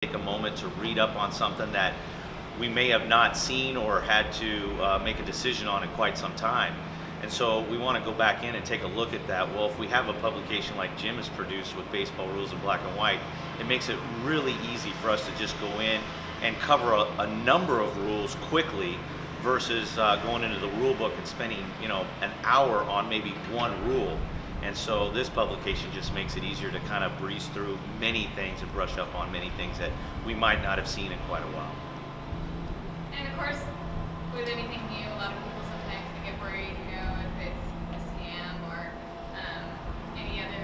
take a moment to read up on something that we may have not seen or had to make a decision on in quite some time. And so we want to go back in and take a look at that. Well, if we have a publication like Jim has produced with baseball rules in black and white, it makes it really easy for us to just go in and cover a number of rules quickly versus going into the rule book and spending, an hour on maybe one rule. And so this publication just makes it easier to kind of breeze through many things and brush up on many things that we might not have seen in quite a while. And of course, with anything new, a lot of people sometimes they get worried, if it's a scam or any other,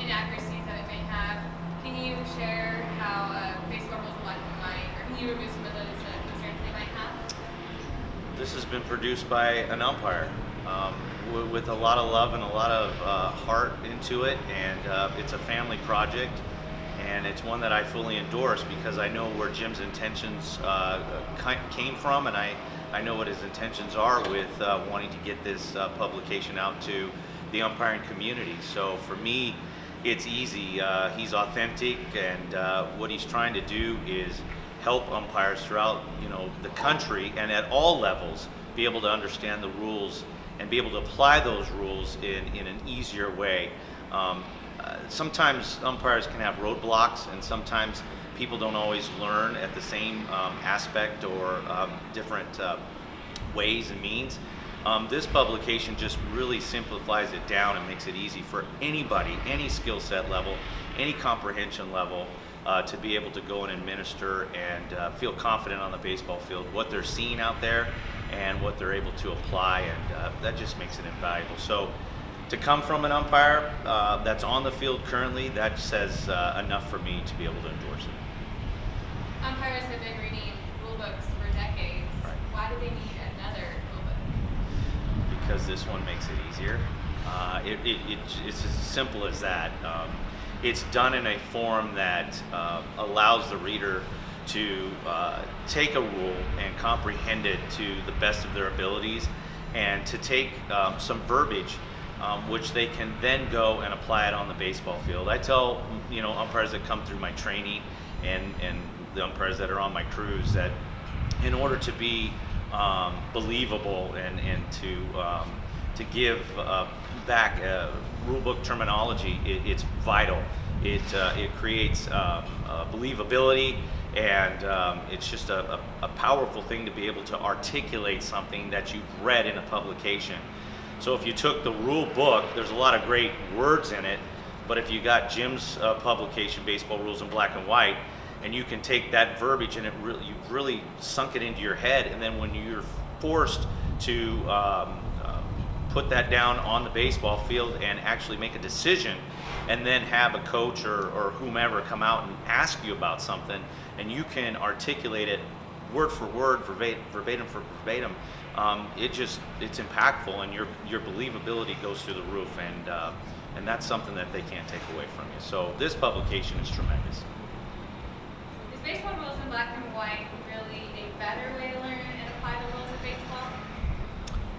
inaccuracies that it may have. Can you share how baseball rules in black and white, or can you remove some of those concerns they might have? This has been produced by an umpire with a lot of love and a lot of heart into it, and it's a family project, and it's one that I fully endorse because I know where Jim's intentions came from, and I know what his intentions are with wanting to get this publication out to the umpiring community. So for me, it's easy. He's authentic, and what he's trying to do is help umpires throughout the country and at all levels be able to understand the rules and be able to apply those rules in an easier way. Sometimes umpires can have roadblocks, and sometimes people don't always learn at the same aspect or different ways and means. This publication just really simplifies it down and makes it easy for anybody, any skill set level, any comprehension level, to be able to go and administer and feel confident on the baseball field, what they're seeing out there and what they're able to apply, and that just makes it invaluable. So to come from an umpire that's on the field currently, that says enough for me to be able to endorse it. Umpires have been reading rule books for decades. Right. Why do they need another rule book? Because this one makes it easier. It's as simple as that. It's done in a form that allows the reader to take a rule and comprehend it to the best of their abilities, and to take some verbiage which they can then go and apply it on the baseball field. I tell umpires that come through my training and the umpires that are on my crews that in order to be believable and to give back rule book terminology, it's vital. It creates believability, and it's just a powerful thing to be able to articulate something that you've read in a publication. So if you took the rule book, there's a lot of great words in it, but if you got Jim's publication, Baseball Rules in Black and White, and you can take that verbiage and you've really sunk it into your head, and then when you're forced to put that down on the baseball field and actually make a decision, and then have a coach or whomever come out and ask you about something, and you can articulate it word for word, verbatim for verbatim, it's impactful, and your believability goes through the roof, and that's something that they can't take away from you. So this publication is tremendous. Is baseball rules in black and white really a better way to learn and apply the rules of baseball?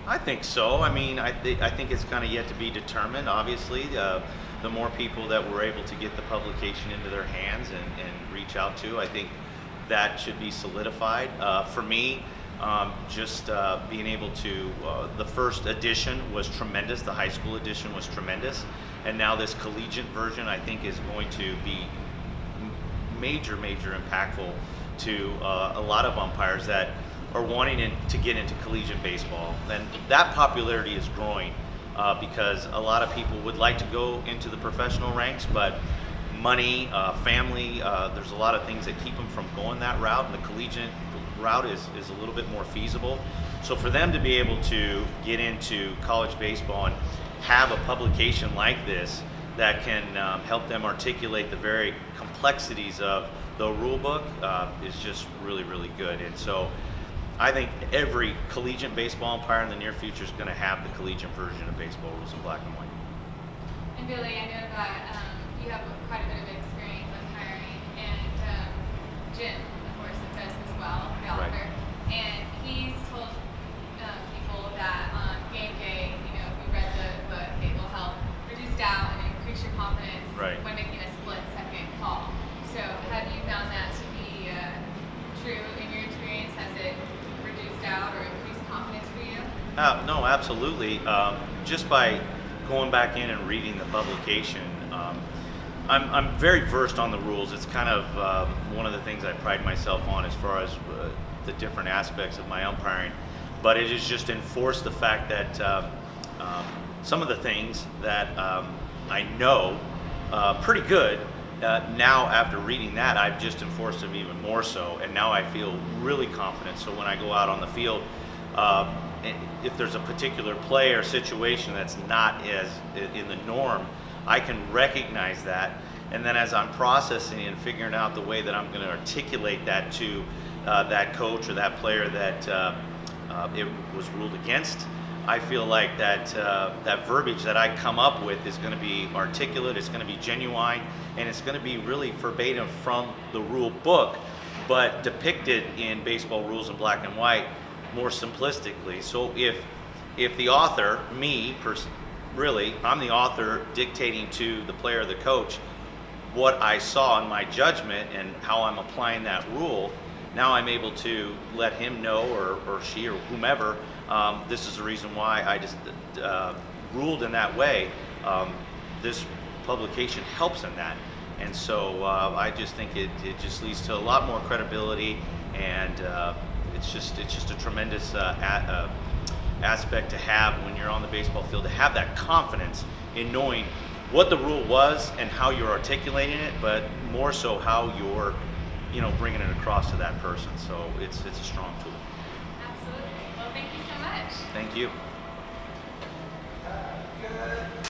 I think so. I mean, I think it's kind of yet to be determined. Obviously, the more people that we're able to get the publication into their hands and reach out to, I think that should be solidified. For me, just being able to, the first edition was tremendous. The high school edition was tremendous. And now this collegiate version, I think, is going to be major impactful to a lot of umpires that are wanting to get into collegiate baseball. And that popularity is growing because a lot of people would like to go into the professional ranks, but money, family, there's a lot of things that keep them from going that route, and the collegiate route is a little bit more feasible. So for them to be able to get into college baseball and have a publication like this that can help them articulate the very complexities of the rule book is just really good. And so I think every collegiate baseball umpire in the near future is going to have the collegiate version of baseball rules in black and white. And Billy, I know that you have quite a bit of experience umpiring, and Jim, of course, does as well, the author. Right. And he's told people that on game day, if you read the book, it will help reduce doubt and increase your confidence Right. when making a split-second call. So No, absolutely. Just by going back in and reading the publication, I'm very versed on the rules. It's kind of one of the things I pride myself on as far as the different aspects of my umpiring. But it has just enforced the fact that some of the things that I know pretty good, now after reading that, I've just enforced them even more so, and now I feel really confident. So when I go out on the field, if there's a particular play or situation that's not as in the norm, I can recognize that, and then as I'm processing and figuring out the way that I'm going to articulate that to that coach or that player that it was ruled against, I feel like that verbiage that I come up with is going to be articulate, it's going to be genuine, and it's going to be really verbatim from the rule book, but depicted in baseball rules in black and white more simplistically. So if the author, really, I'm the author dictating to the player or the coach what I saw in my judgment and how I'm applying that rule, now I'm able to let him know, or she, or whomever, this is the reason why I just ruled in that way. This publication helps in that. And so I just think it just leads to a lot more credibility, and it's just a tremendous aspect to have when you're on the baseball field, to have that confidence in knowing what the rule was and how you're articulating it, but more so how you're bringing it across to that person. So it's a strong tool. Absolutely. Well, thank you so much. Thank you.